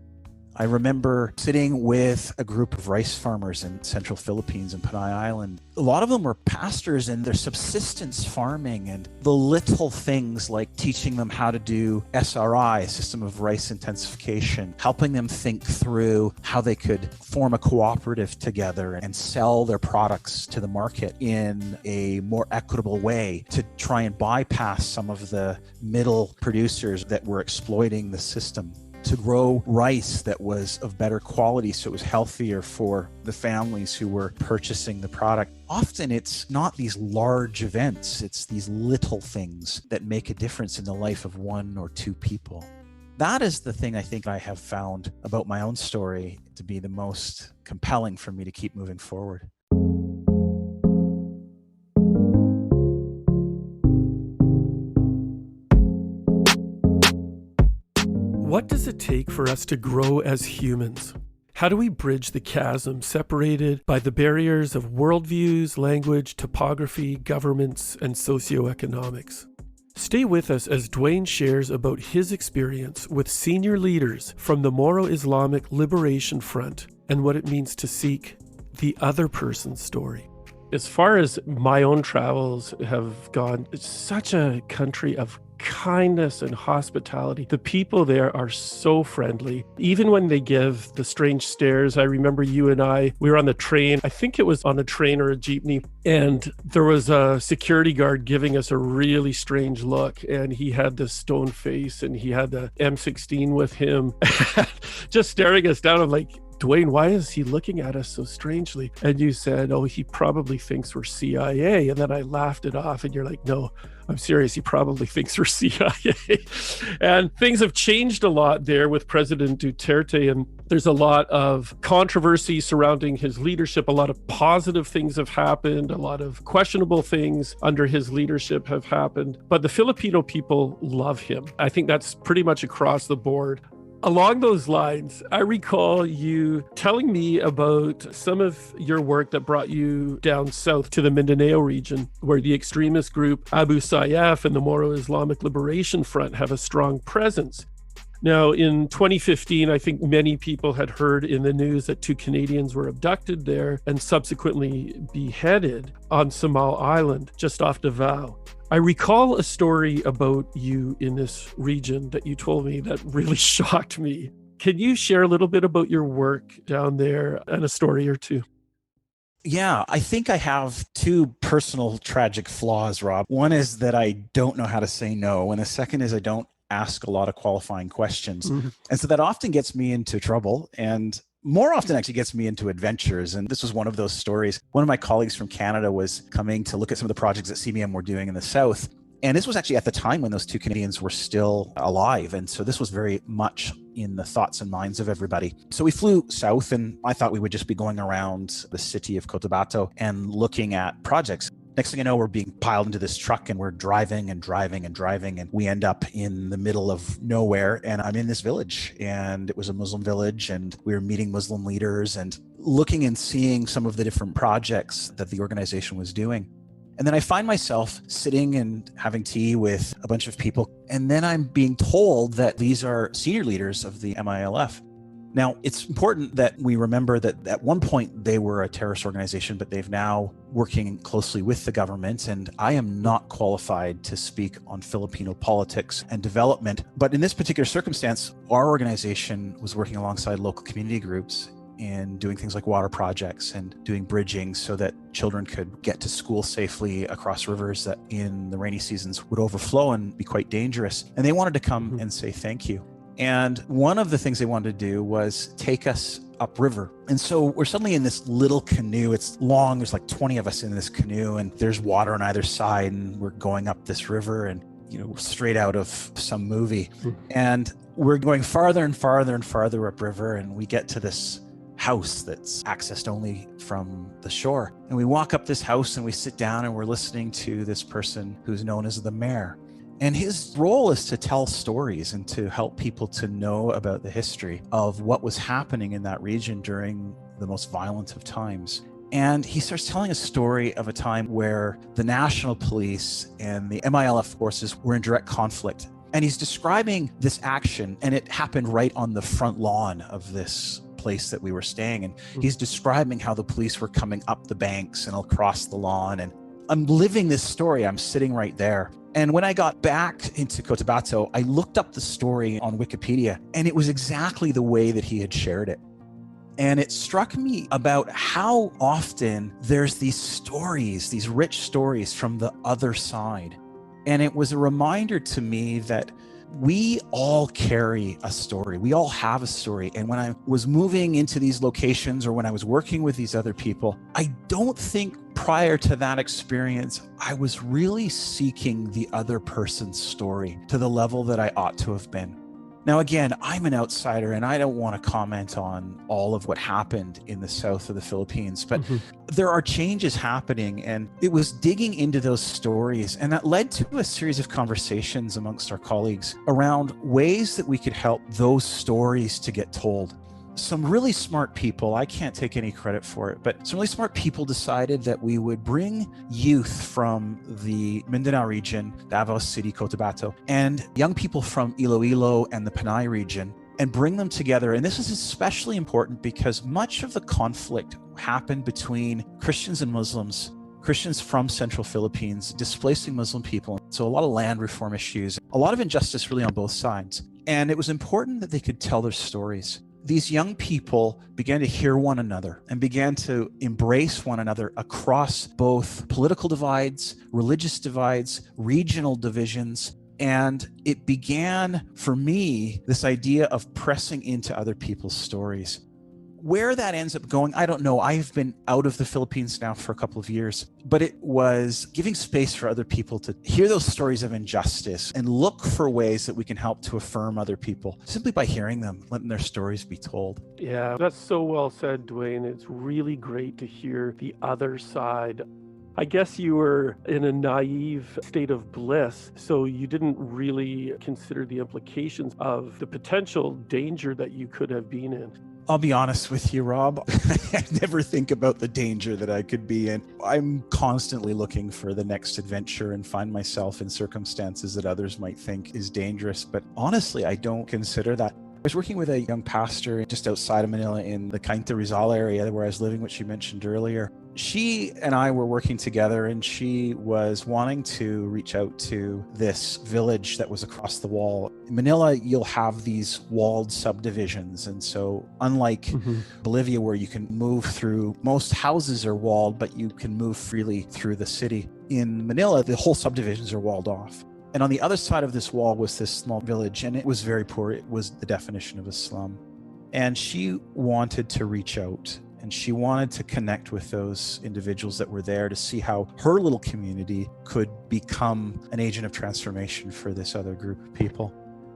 I remember sitting with a group of rice farmers in central Philippines and Panay Island. A lot of them were pastors and their subsistence farming, and the little things like teaching them how to do SRI, a system of rice intensification, helping them think through how they could form a cooperative together and sell their products to the market in a more equitable way to try and bypass some of the middle producers that were exploiting the system, to grow rice that was of better quality so it was healthier for the families who were purchasing the product. Often it's not these large events, it's these little things that make a difference in the life of one or two people. That is the thing I think I have found about my own story to be the most compelling for me to keep moving forward. What does it take for us to grow as humans? How do we bridge the chasm separated by the barriers of worldviews, language, topography, governments, and socioeconomics? Stay with us as Duane shares about his experience with senior leaders from the Moro Islamic Liberation Front and what it means to seek the other person's story. As far as my own travels have gone, it's such a country of kindness and hospitality. The people there are so friendly. Even when they give the strange stares, I remember you and we were on the train. I think it was on a train or a jeepney, and there was a security guard giving us a really strange look, and he had this stone face and he had the M16 with him, just staring us down. I'm like, Duane, why is he looking at us so strangely? And you said, oh, he probably thinks we're CIA. And then I laughed it off, and you're like, no, I'm serious. He probably thinks we're CIA. And things have changed a lot there with President Duterte. And there's a lot of controversy surrounding his leadership. A lot of positive things have happened. A lot of questionable things under his leadership have happened. But the Filipino people love him. I think that's pretty much across the board. Along those lines, I recall you telling me about some of your work that brought you down south to the Mindanao region, where the extremist group Abu Sayyaf and the Moro Islamic Liberation Front have a strong presence. Now, in 2015, I think many people had heard in the news that 2 Canadians were abducted there and subsequently beheaded on Samal Island, just off Davao. I recall a story about you in this region that you told me that really shocked me. Can you share a little bit about your work down there and a story or two? Yeah, I think I have 2 personal tragic flaws, Rob. One is that I don't know how to say no, and the second is I don't ask a lot of qualifying questions. Mm-hmm. And so that often gets me into trouble, and more often actually gets me into adventures. And this was one of those stories. One of my colleagues from Canada was coming to look at some of the projects that CBM were doing in the South. And this was actually at the time when those 2 Canadians were still alive. And so this was very much in the thoughts and minds of everybody. So we flew south, and I thought we would just be going around the city of Cotabato and looking at projects. Next thing I know, we're being piled into this truck, and we're driving, and we end up in the middle of nowhere, and I'm in this village, and it was a Muslim village, and we were meeting Muslim leaders and looking and seeing some of the different projects that the organization was doing. And then I find myself sitting and having tea with a bunch of people, and then I'm being told that these are senior leaders of the MILF. Now, it's important that we remember that at one point they were a terrorist organization, but they've now working closely with the government. And I am not qualified to speak on Filipino politics and development. But in this particular circumstance, our organization was working alongside local community groups in doing things like water projects and doing bridging so that children could get to school safely across rivers that in the rainy seasons would overflow and be quite dangerous. And they wanted to come and say thank you. And one of the things they wanted to do was take us upriver. And so we're suddenly in this little canoe. It's long. There's like 20 of us in this canoe, and there's water on either side. And we're going up this river, and, straight out of some movie. And we're going farther and farther and farther upriver. And we get to this house that's accessed only from the shore. And we walk up this house, and we sit down, and we're listening to this person who's known as the mayor. And his role is to tell stories and to help people to know about the history of what was happening in that region during the most violent of times. And he starts telling a story of a time where the national police and the MILF forces were in direct conflict. And he's describing this action, and it happened right on the front lawn of this place that we were staying. And he's describing how the police were coming up the banks and across the lawn. And I'm living this story. I'm sitting right there. And when I got back into Cotabato, I looked up the story on Wikipedia, and it was exactly the way that he had shared it. And it struck me about how often there's these stories, these rich stories from the other side. And it was a reminder to me that we all carry a story. We all have a story. And when I was moving into these locations or when I was working with these other people, I don't think prior to that experience, I was really seeking the other person's story to the level that I ought to have been. Now, again, I'm an outsider and I don't want to comment on all of what happened in the south of the Philippines, but there are changes happening, and it was digging into those stories, and that led to a series of conversations amongst our colleagues around ways that we could help those stories to get told. Some really smart people, I can't take any credit for it, but some really smart people decided that we would bring youth from the Mindanao region, Davao City, Cotabato, and young people from Iloilo and the Panay region, and bring them together. And this is especially important because much of the conflict happened between Christians and Muslims, Christians from Central Philippines displacing Muslim people. So a lot of land reform issues, a lot of injustice really on both sides. And it was important that they could tell their stories. These young people began to hear one another and began to embrace one another across both political divides, religious divides, regional divisions. And it began, for me, this idea of pressing into other people's stories. Where that ends up going, I don't know. I've been out of the Philippines now for a couple of years, but it was giving space for other people to hear those stories of injustice and look for ways that we can help to affirm other people simply by hearing them, letting their stories be told. Yeah, that's so well said, Duane. It's really great to hear the other side. I guess you were in a naive state of bliss, so you didn't really consider the implications of the potential danger that you could have been in. I'll be honest with you, Rob. I never think about the danger that I could be in. I'm constantly looking for the next adventure and find myself in circumstances that others might think is dangerous. But honestly, I don't consider that. I was working with a young pastor just outside of Manila in the Cainta Rizal area where I was living, which you mentioned earlier. She and I were working together, and she was wanting to reach out to this village that was across the wall. In Manila, you'll have these walled subdivisions. And so unlike Bolivia, where you can move through, most houses are walled, but you can move freely through the city. In Manila, the whole subdivisions are walled off. And on the other side of this wall was this small village, and it was very poor. It was the definition of a slum. And she wanted to reach out, and she wanted to connect with those individuals that were there to see how her little community could become an agent of transformation for this other group of people.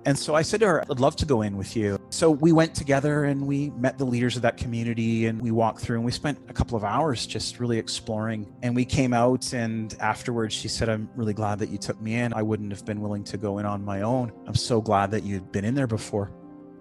And so I said to her, I'd love to go in with you. So we went together and we met the leaders of that community, and we walked through, and we spent a couple of hours just really exploring. And we came out, and afterwards she said, I'm really glad that you took me in. I wouldn't have been willing to go in on my own. I'm so glad that you'd been in there before.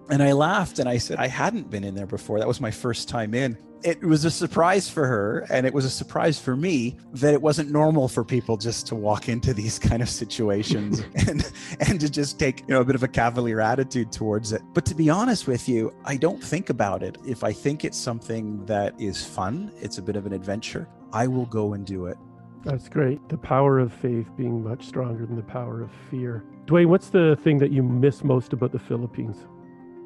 And I laughed and I said, I hadn't been in there before. That was my first time in. It was a surprise for her, and it was a surprise for me that it wasn't normal for people just to walk into these kind of situations and to just take, a bit of a cavalier attitude towards it. But to be honest with you, I don't think about it. If I think it's something that is fun, it's a bit of an adventure, I will go and do it. That's great. The power of faith being much stronger than the power of fear. Duane, what's the thing that you miss most about the Philippines?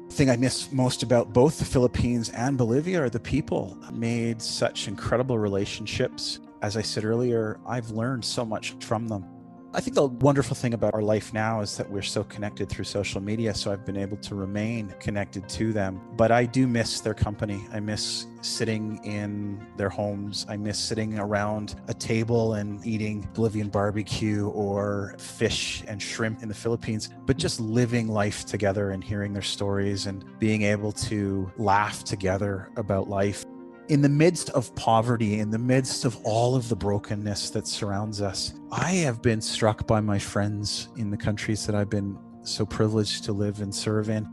The thing I miss most about both the Philippines and Bolivia are the people. I made such incredible relationships. As I said earlier, I've learned so much from them. I think the wonderful thing about our life now is that we're so connected through social media, so I've been able to remain connected to them. But I do miss their company. I miss sitting in their homes. I miss sitting around a table and eating Bolivian barbecue or fish and shrimp in the Philippines, but just living life together and hearing their stories and being able to laugh together about life. In the midst of poverty, in the midst of all of the brokenness that surrounds us, I have been struck by my friends in the countries that I've been so privileged to live and serve in,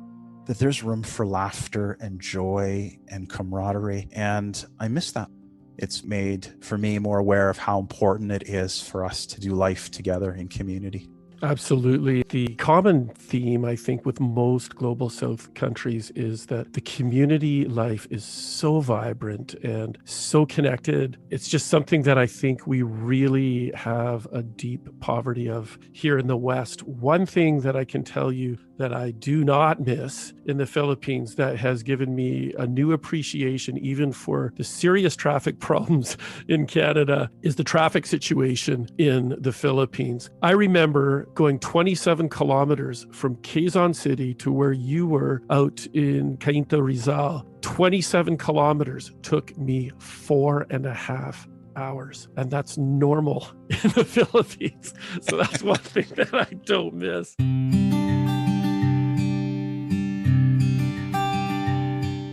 that there's room for laughter and joy and camaraderie. And I miss that. It's made for me more aware of how important it is for us to do life together in community. Absolutely. The common theme, I think, with most global South countries is that the community life is so vibrant and so connected. It's just something that I think we really have a deep poverty of here in the West. One thing that I can tell you that I do not miss in the Philippines that has given me a new appreciation even for the serious traffic problems in Canada is the traffic situation in the Philippines. I remember going 27 kilometers from Quezon City to where you were out in Cainta, Rizal. 27 kilometers took me 4.5 hours, and that's normal in the Philippines. So that's one thing that I don't miss.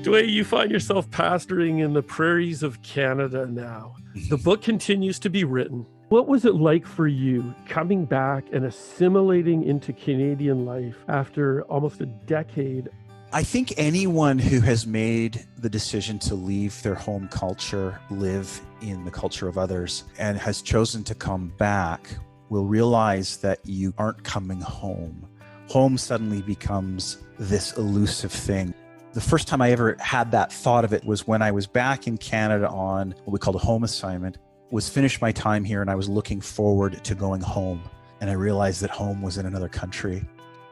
Duane, you find yourself pastoring in the prairies of Canada now. The book continues to be written. What was it like for you coming back and assimilating into Canadian life after almost a decade? I think anyone who has made the decision to leave their home culture, live in the culture of others, and has chosen to come back will realize that you aren't coming home. Home suddenly becomes this elusive thing. The first time I ever had that thought of it was when I was back in Canada on what we called a home assignment, was finished my time here, and I was looking forward to going home. And I realized that home was in another country.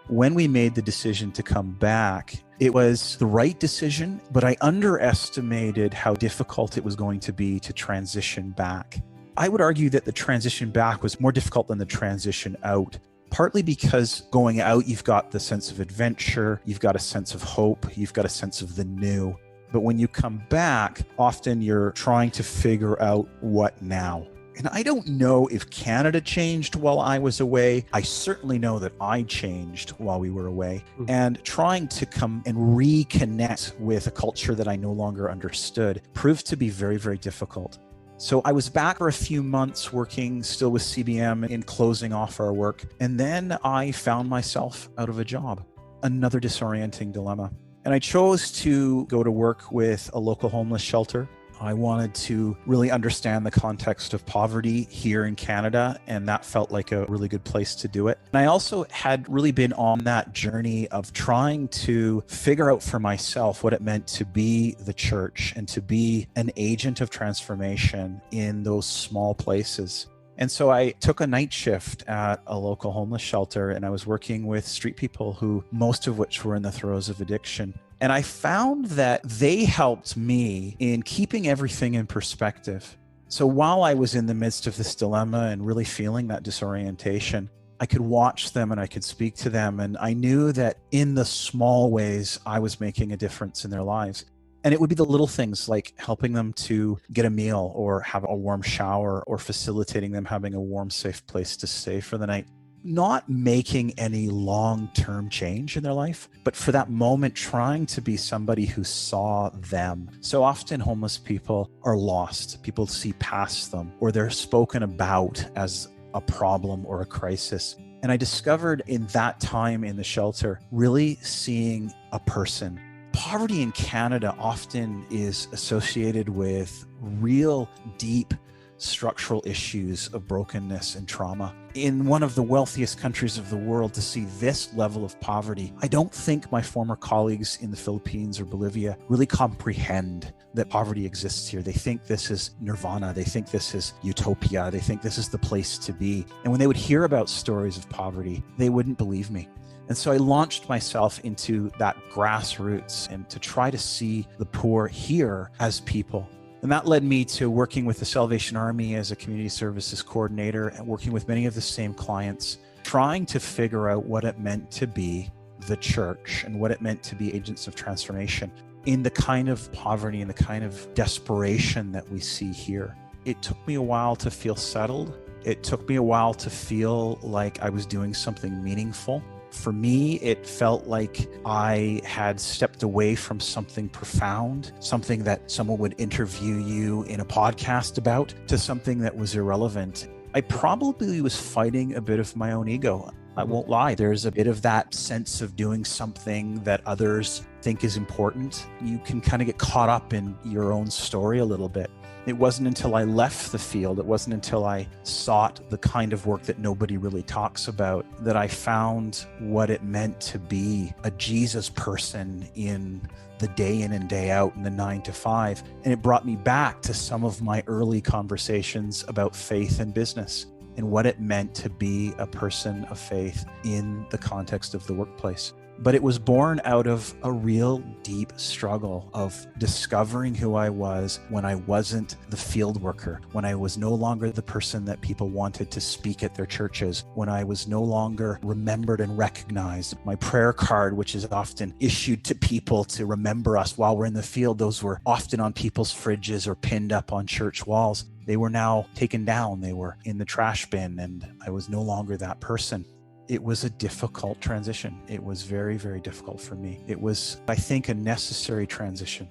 When we made the decision to come back, it was the right decision, but I underestimated how difficult it was going to be to transition back. I would argue that the transition back was more difficult than the transition out. Partly because going out, you've got the sense of adventure, you've got a sense of hope, you've got a sense of the new. But when you come back, often you're trying to figure out what now. And I don't know if Canada changed while I was away. I certainly know that I changed while we were away. And trying to come and reconnect with a culture that I no longer understood proved to be very, very difficult. So I was back for a few months working still with CBM in closing off our work. And then I found myself out of a job, another disorienting dilemma. And I chose to go to work with a local homeless shelter. I wanted to really understand the context of poverty here in Canada, and that felt like a really good place to do it. And I also had really been on that journey of trying to figure out for myself what it meant to be the church and to be an agent of transformation in those small places. And so I took a night shift at a local homeless shelter, and I was working with street people who most of which were in the throes of addiction. And I found that they helped me in keeping everything in perspective. So while I was in the midst of this dilemma and really feeling that disorientation, I could watch them and I could speak to them. And I knew that in the small ways, I was making a difference in their lives. And it would be the little things like helping them to get a meal or have a warm shower or facilitating them having a warm, safe place to stay for the night. Not making any long-term change in their life, but for that moment, trying to be somebody who saw them. So often homeless people are lost. People see past them, or they're spoken about as a problem or a crisis. And I discovered in that time in the shelter, really seeing a person. Poverty in Canada often is associated with real deep structural issues of brokenness and trauma. In one of the wealthiest countries of the world, to see this level of poverty, I don't think my former colleagues in the Philippines or Bolivia really comprehend that poverty exists here. They think this is nirvana. They think this is utopia. They think this is the place to be. And when they would hear about stories of poverty, they wouldn't believe me. And so I launched myself into that grassroots and to try to see the poor here as people. And that led me to working with the Salvation Army as a community services coordinator and working with many of the same clients, trying to figure out what it meant to be the church and what it meant to be agents of transformation in the kind of poverty and the kind of desperation that we see here. It took me a while to feel settled. It took me a while to feel like I was doing something meaningful. For me, it felt like I had stepped away from something profound, something that someone would interview you in a podcast about, to something that was irrelevant. I probably was fighting a bit of my own ego. I won't lie. There's a bit of that sense of doing something that others think is important. You can kind of get caught up in your own story a little bit. It wasn't until I left the field, it wasn't until I sought the kind of work that nobody really talks about, that I found what it meant to be a Jesus person in the day in and day out in the 9 to 5. And it brought me back to some of my early conversations about faith and business and what it meant to be a person of faith in the context of the workplace. But it was born out of a real deep struggle of discovering who I was when I wasn't the field worker, when I was no longer the person that people wanted to speak at their churches, when I was no longer remembered and recognized. My prayer card, which is often issued to people to remember us while we're in the field, those were often on people's fridges or pinned up on church walls. They were now taken down. They were in the trash bin, and I was no longer that person. It was a difficult transition. It was very, very difficult for me. It was, I think, a necessary transition.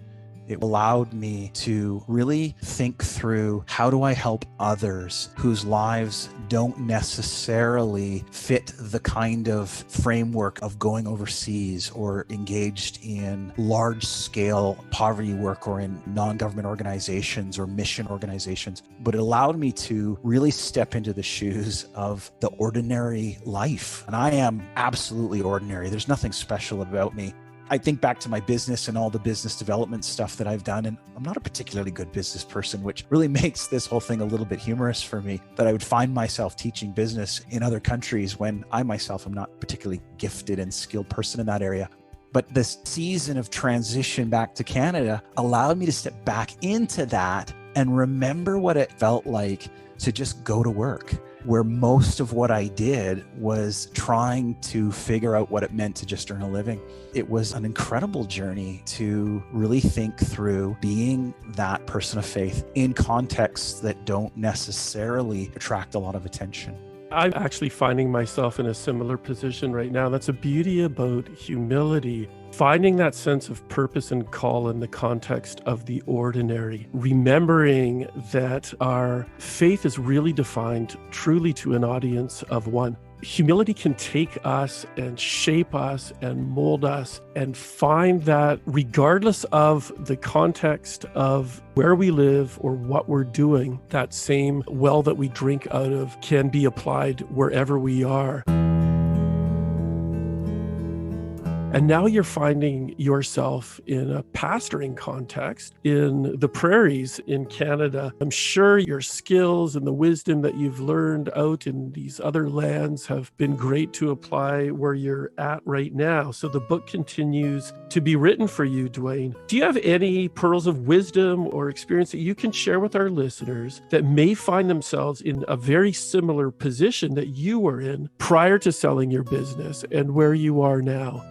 It allowed me to really think through, how do I help others whose lives don't necessarily fit the kind of framework of going overseas or engaged in large-scale poverty work or in non-government organizations or mission organizations. But it allowed me to really step into the shoes of the ordinary life. And I am absolutely ordinary. There's nothing special about me. I think back to my business and all the business development stuff that I've done, and I'm not a particularly good business person, which really makes this whole thing a little bit humorous for me, that I would find myself teaching business in other countries when I myself am not particularly gifted and skilled person in that area. But this season of transition back to Canada allowed me to step back into that and remember what it felt like to just go to work, where most of what I did was trying to figure out what it meant to just earn a living. It was an incredible journey to really think through being that person of faith in contexts that don't necessarily attract a lot of attention. I'm actually finding myself in a similar position right now. That's a beauty about humility. Finding that sense of purpose and call in the context of the ordinary. Remembering that our faith is really defined truly to an audience of one. Humility can take us and shape us and mold us and find that regardless of the context of where we live or what we're doing, that same well that we drink out of can be applied wherever we are. And now you're finding yourself in a pastoring context in the prairies in Canada. I'm sure your skills and the wisdom that you've learned out in these other lands have been great to apply where you're at right now. So the book continues to be written for you, Duane. Do you have any pearls of wisdom or experience that you can share with our listeners that may find themselves in a very similar position that you were in prior to selling your business and where you are now?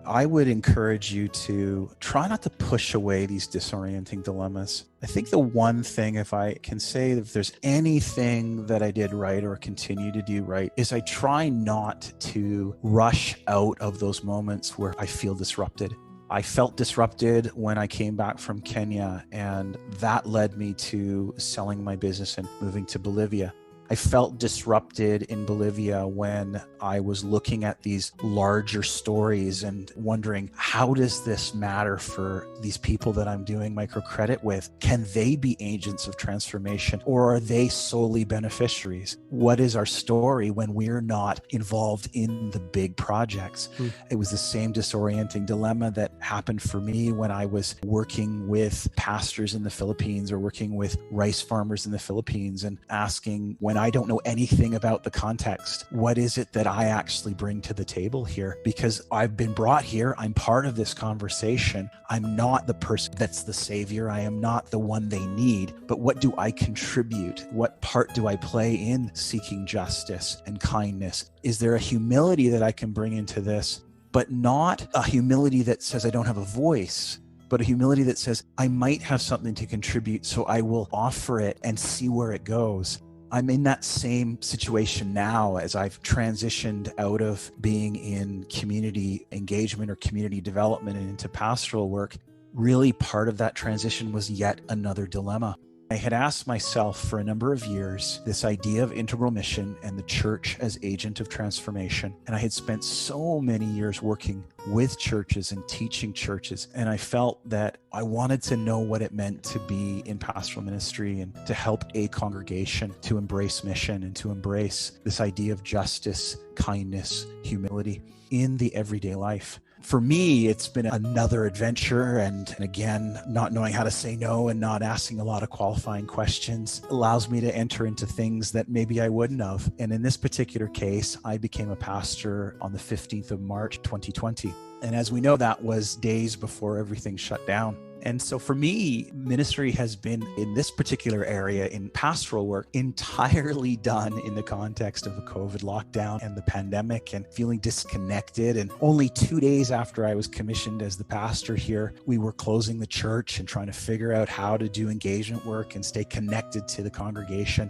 I would encourage you to try not to push away these disorienting dilemmas. I think the one thing, if I can say, if there's anything that I did right or continue to do right, is I try not to rush out of those moments where I feel disrupted. I felt disrupted when I came back from Kenya, and that led me to selling my business and moving to Bolivia. I felt disrupted in Bolivia when I was looking at these larger stories and wondering, how does this matter for these people that I'm doing microcredit with? Can they be agents of transformation, or are they solely beneficiaries? What is our story when we're not involved in the big projects? It was the same disorienting dilemma that happened for me when I was working with pastors in the Philippines or working with rice farmers in the Philippines and asking, when I don't know anything about the context, what is it that I actually bring to the table here? Because I've been brought here, I'm part of this conversation. I'm not the person that's the savior. I am not the one they need, but what do I contribute? What part do I play in seeking justice and kindness? Is there a humility that I can bring into this, but not a humility that says I don't have a voice, but a humility that says I might have something to contribute, so I will offer it and see where it goes. I'm in that same situation now as I've transitioned out of being in community engagement or community development and into pastoral work. Really, part of that transition was yet another dilemma. I had asked myself for a number of years this idea of integral mission and the church as agent of transformation. And I had spent so many years working with churches and teaching churches. And I felt that I wanted to know what it meant to be in pastoral ministry and to help a congregation to embrace mission and to embrace this idea of justice, kindness, humility in the everyday life. For me, it's been another adventure, and again, not knowing how to say no and not asking a lot of qualifying questions allows me to enter into things that maybe I wouldn't have. And in this particular case, I became a pastor on the 15th of March, 2020. And as we know, that was days before everything shut down. And so for me, ministry has been in this particular area in pastoral work entirely done in the context of the COVID lockdown and the pandemic and feeling disconnected. And only 2 days after I was commissioned as the pastor here, we were closing the church and trying to figure out how to do engagement work and stay connected to the congregation.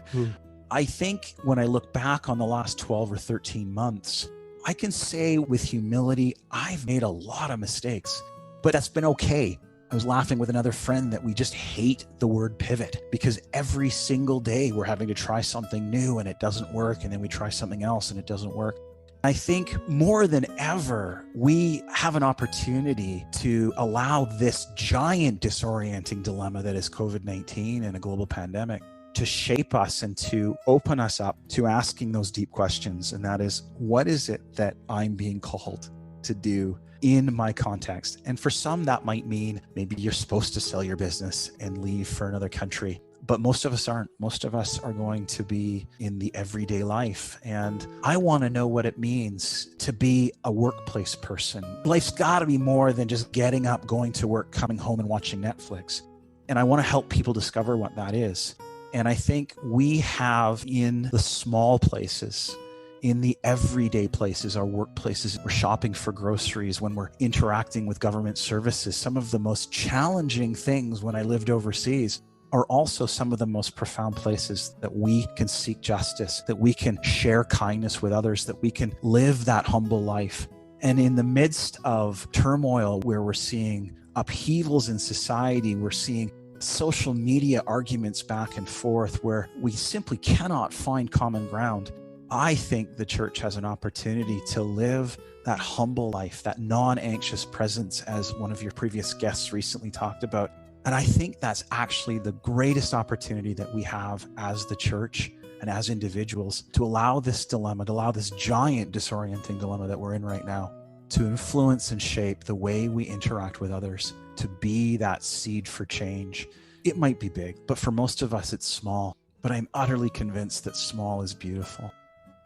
I think when I look back on the last 12 or 13 months, I can say with humility, I've made a lot of mistakes, but that's been okay. I was laughing with another friend that we just hate the word pivot because every single day we're having to try something new and it doesn't work. And then we try something else and it doesn't work. I think more than ever, we have an opportunity to allow this giant disorienting dilemma that is COVID-19 and a global pandemic to shape us and to open us up to asking those deep questions. And that is, what is it that I'm being called to do in my context? And for some, that might mean maybe you're supposed to sell your business and leave for another country. But most of us aren't. Most of us are going to be in the everyday life. And I want to know what it means to be a workplace person. Life's got to be more than just getting up, going to work, coming home and watching Netflix. And I want to help people discover what that is. And I think we have in the small places, in the everyday places, our workplaces, we're shopping for groceries, when we're interacting with government services, some of the most challenging things when I lived overseas are also some of the most profound places that we can seek justice, that we can share kindness with others, that we can live that humble life. And in the midst of turmoil where we're seeing upheavals in society, we're seeing social media arguments back and forth where we simply cannot find common ground, I think the church has an opportunity to live that humble life, that non-anxious presence, as one of your previous guests recently talked about. And I think that's actually the greatest opportunity that we have as the church and as individuals to allow this dilemma, to allow this giant disorienting dilemma that we're in right now, to influence and shape the way we interact with others, to be that seed for change. It might be big, but for most of us, it's small. But I'm utterly convinced that small is beautiful.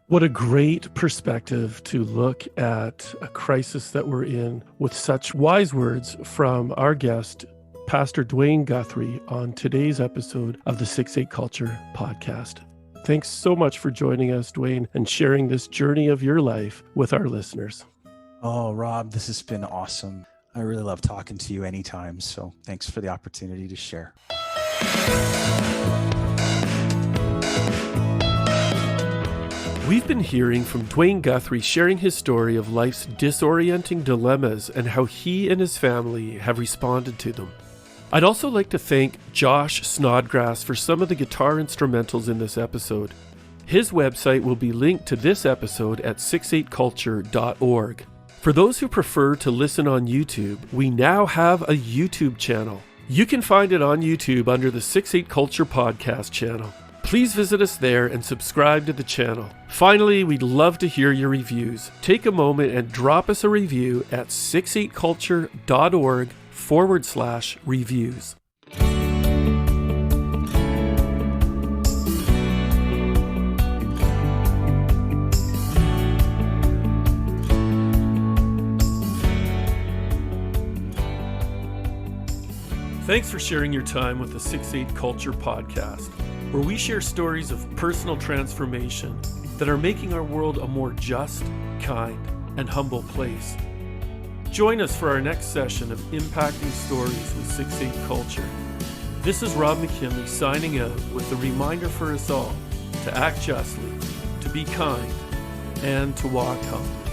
What a great perspective to look at a crisis that we're in with such wise words from our guest, Pastor Duane Guthrie, on today's episode of the 6-8 Culture podcast. Thanks so much for joining us, Duane, and sharing this journey of your life with our listeners. Oh, Rob, this has been awesome. I really love talking to you anytime, so thanks for the opportunity to share. We've been hearing from Duane Guthrie sharing his story of life's disorienting dilemmas and how he and his family have responded to them. I'd also like to thank Josh Snodgrass for some of the guitar instrumentals in this episode. His website will be linked to this episode at 68culture.org. For those who prefer to listen on YouTube, we now have a YouTube channel. You can find it on YouTube under the 6-8 Culture podcast channel. Please visit us there and subscribe to the channel. Finally, we'd love to hear your reviews. Take a moment and drop us a review at 68culture.org/reviews. Thanks for sharing your time with the 6-8 Culture podcast, where we share stories of personal transformation that are making our world a more just, kind, and humble place. Join us for our next session of impacting stories with 6-8 Culture. This is Rob McKinley signing out with a reminder for us all to act justly, to be kind, and to walk humbly.